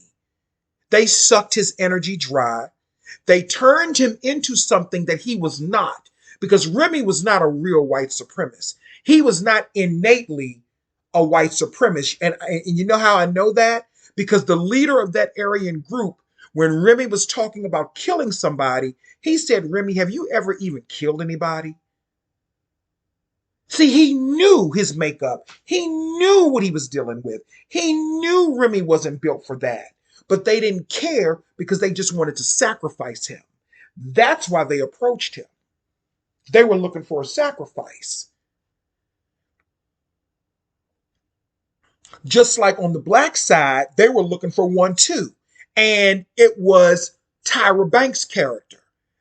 S1: They sucked his energy dry. They turned him into something that he was not, because Remy was not a real white supremacist. He was not innately a white supremacist. And you know how I know that? Because the leader of that Aryan group, when Remy was talking about killing somebody, he said, Remy, have you ever even killed anybody? See, he knew his makeup. He knew what he was dealing with. He knew Remy wasn't built for that. But they didn't care because they just wanted to sacrifice him. That's why they approached him. They were looking for a sacrifice. Just like on the black side, they were looking for one too. And it was Tyra Banks' character.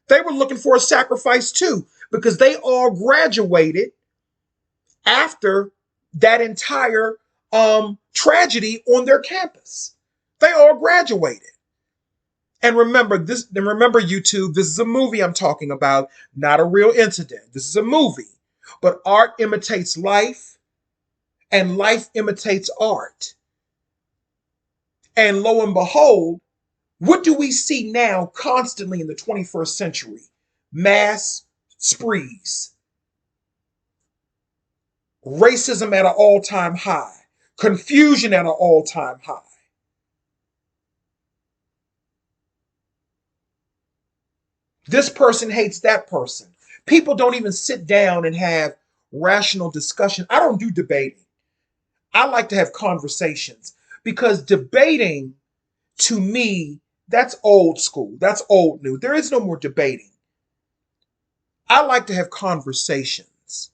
S1: They were looking for a sacrifice too, because they all graduated after that entire tragedy on their campus. They all graduated. And remember YouTube, this is a movie I'm talking about, not a real incident. This is a movie. But art imitates life, and life imitates art. And lo and behold, what do we see now constantly in the 21st century? Mass sprees. Racism at an all-time high. Confusion at an all-time high. This person hates that person. People don't even sit down and have rational discussion. I don't do debating. I like to have conversations, because debating, to me, that's old school. That's old new. There is no more debating. I like to have conversations,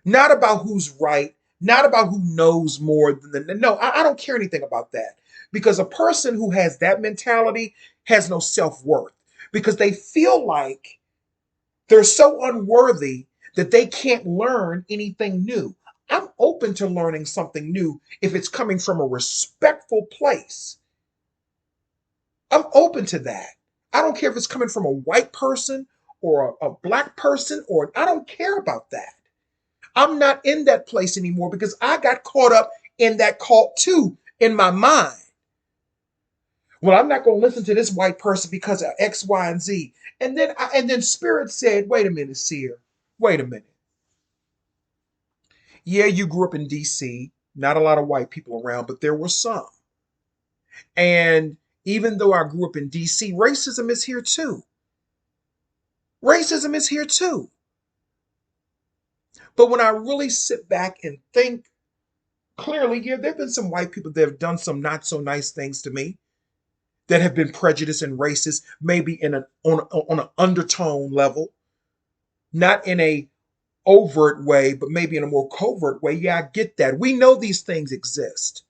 S1: not about who's right, not about who knows more than the. No, I don't care anything about that because a person who has that mentality has no self worth because they feel like they're so unworthy that they can't learn anything new. I'm open to learning something new if it's coming from a respectful place. I'm open to that. I don't care if it's coming from a white person or a black person, or I don't care about that. I'm not in that place anymore because I got caught up in that cult too in my mind. Well, I'm not going to listen to this white person because of X, Y, and Z. And then Spirit said, "Wait a minute, Seer. Wait a minute. Yeah, you grew up in D.C. Not a lot of white people around, but there were some. And even though I grew up in D.C., racism is here too. Racism is here too. But when I really sit back and think clearly, yeah, there have been some white people that have done some not so nice things to me, that have been prejudiced and racist, maybe in an on an undertone level, not in a overt way, but maybe in a more covert way. Yeah, I get that. We know these things exist,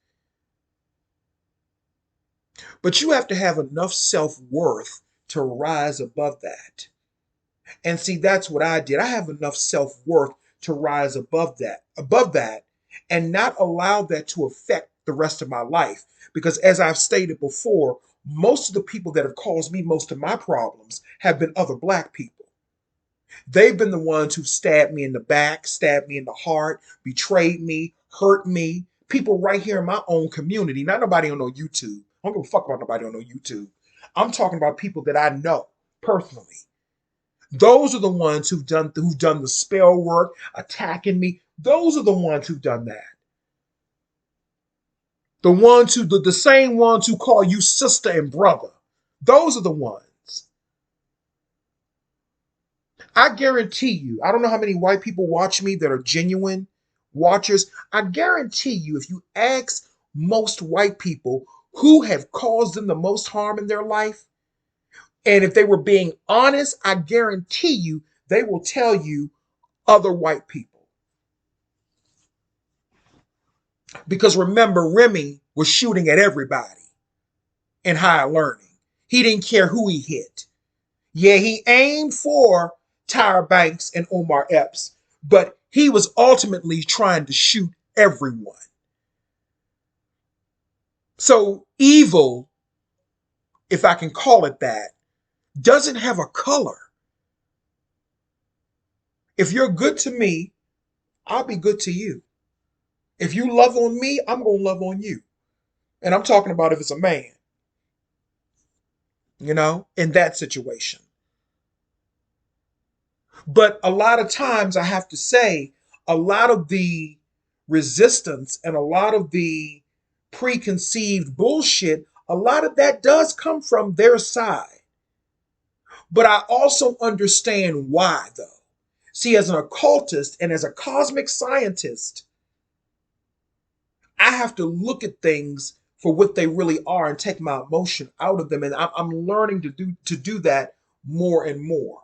S1: but you have to have enough self worth to rise above that. And see, that's what I did. I have enough self worth to rise above that, and not allow that to affect the rest of my life. Because as I've stated before, most of the people that have caused me most of my problems have been other black people. They've been the ones who stabbed me in the back, stabbed me in the heart, betrayed me, hurt me. People right here in my own community, not nobody on no YouTube. I don't give a fuck about nobody on no YouTube. I'm talking about people that I know personally. Those are the ones who've done the spell work, attacking me. Those are the ones who've done that. The same ones who call you sister and brother. Those are the ones. I guarantee you, I don't know how many white people watch me that are genuine watchers. I guarantee you, if you ask most white people who have caused them the most harm in their life, and if they were being honest, I guarantee you they will tell you other white people. Because remember, Remy was shooting at everybody in higher learning. He didn't care who he hit. Yeah, he aimed for Tyra Banks and Omar Epps, but he was ultimately trying to shoot everyone. So evil, if I can call it that, doesn't have a color. If you're good to me, I'll be good to you. If you love on me, I'm going to love on you. And I'm talking about if it's a man, in that situation. But a lot of times, I have to say, a lot of the resistance and a lot of the preconceived bullshit, a lot of that does come from their side. But I also understand why, though. See, as an occultist and as a cosmic scientist, I have to look at things for what they really are and take my emotion out of them. And I'm learning to do that more and more.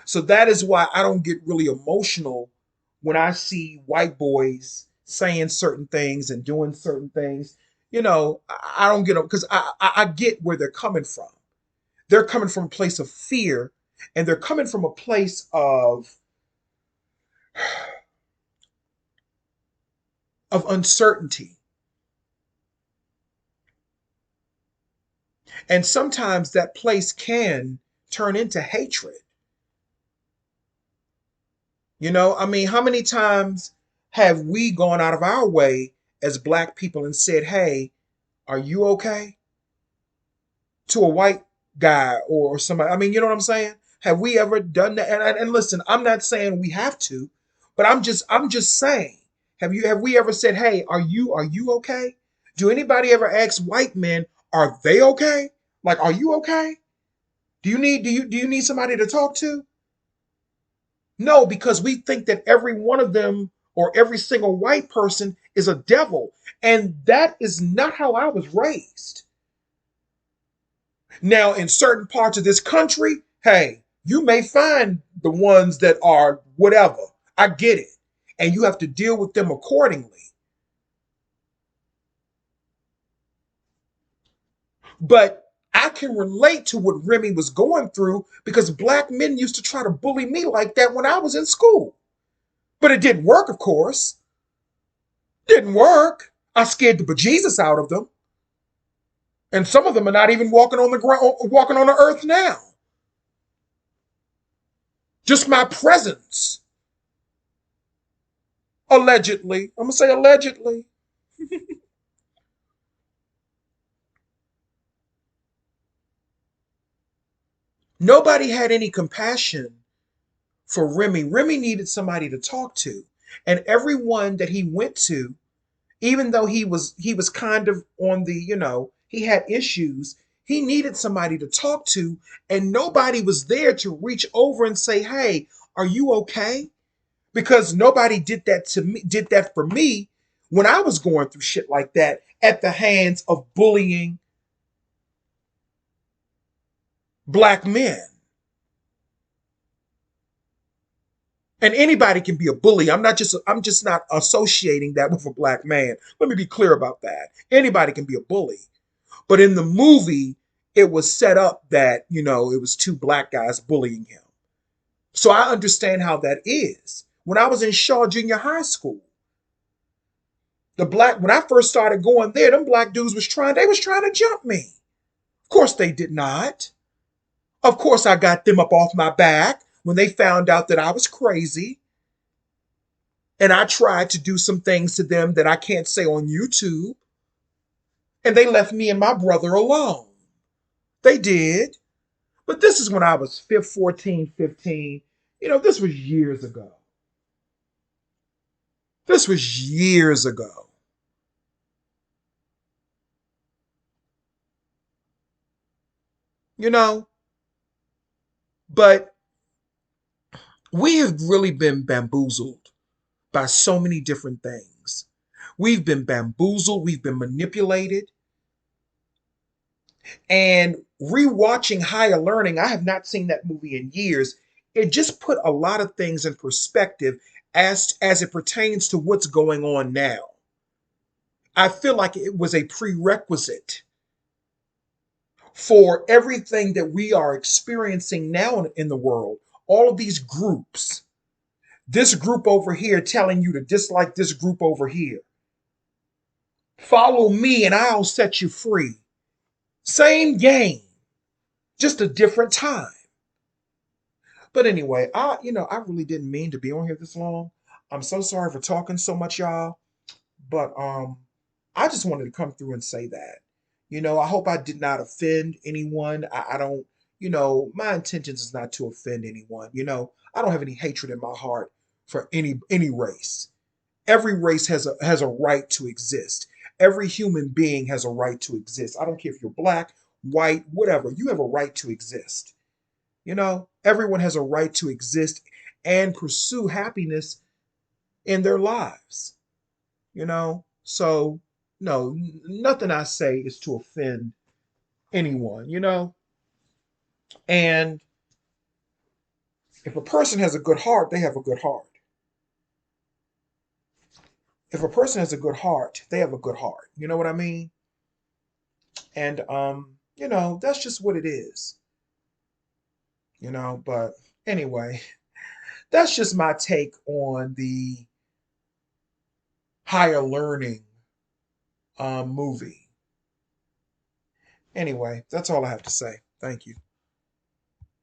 S1: So that is why I don't get really emotional when I see white boys saying certain things and doing certain things. I don't get them because I get where they're coming from. They're coming from a place of fear, and they're coming from a place of uncertainty. And sometimes that place can turn into hatred. I mean, how many times have we gone out of our way as black people and said, "Hey, are you okay?" to a white guy or somebody. I mean, you know what I'm saying? Have we ever done that? And listen, I'm not saying we have to, but I'm just saying. Have we ever said, "Hey, are you okay?" Do anybody ever ask white men, "Are they okay?" Like, "Are you okay? Do you need somebody to talk to?" No, because we think that every one of them or every single white person is a devil, and that is not how I was raised. Now, in certain parts of this country, hey, You may find the ones that are whatever. I get it. And you have to deal with them accordingly. But I can relate to what Remy was going through because black men used to try to bully me like that when I was in school. But it didn't work, of course. Didn't work. I scared the bejesus out of them. And some of them are not even walking on the ground, walking on the earth now. Just my presence. Allegedly. I'm going to say allegedly. Nobody had any compassion for Remy. Remy needed somebody to talk to. And everyone that he went to, even though he was kind of on the, he had issues, he needed somebody to talk to, and nobody was there to reach over and say, "Hey, are you okay?" Because nobody did that for me when I was going through shit like that at the hands of bullying black men. And anybody can be a bully. I'm just not associating that with a black man. Let me be clear about that. Anybody can be a bully. But in the movie, it was set up that, it was two black guys bullying him. So I understand how that is. When I was in Shaw Junior High School, when I first started going there, them black dudes they was trying to jump me. Of course they did not. Of course I got them up off my back when they found out that I was crazy. And I tried to do some things to them that I can't say on YouTube. And they left me and my brother alone. They did. But this is when I was 14, 15. This was years ago. This was years ago. You know, but we have really been bamboozled by so many different things. We've been bamboozled, we've been manipulated, and rewatching Higher Learning, I have not seen that movie in years. It just put a lot of things in perspective as it pertains to what's going on now. I feel like it was a prerequisite for everything that we are experiencing now in the world. All of these groups, this group over here telling you to dislike this group over here. Follow me and I'll set you free. Same game, just a different time. But anyway, I really didn't mean to be on here this long. I'm so sorry for talking so much, y'all. But I just wanted to come through and say that. I hope I did not offend anyone. I don't, my intentions is not to offend anyone. I don't have any hatred in my heart for any race. Every race has a right to exist. Every human being has a right to exist. I don't care if you're black, white, whatever. You have a right to exist. Everyone has a right to exist and pursue happiness in their lives. So no, nothing I say is to offend anyone. And if a person has a good heart, they have a good heart. If a person has a good heart, they have a good heart. You know what I mean? And that's just what it is. But anyway, that's just my take on the Higher Learning movie. Anyway, that's all I have to say. Thank you.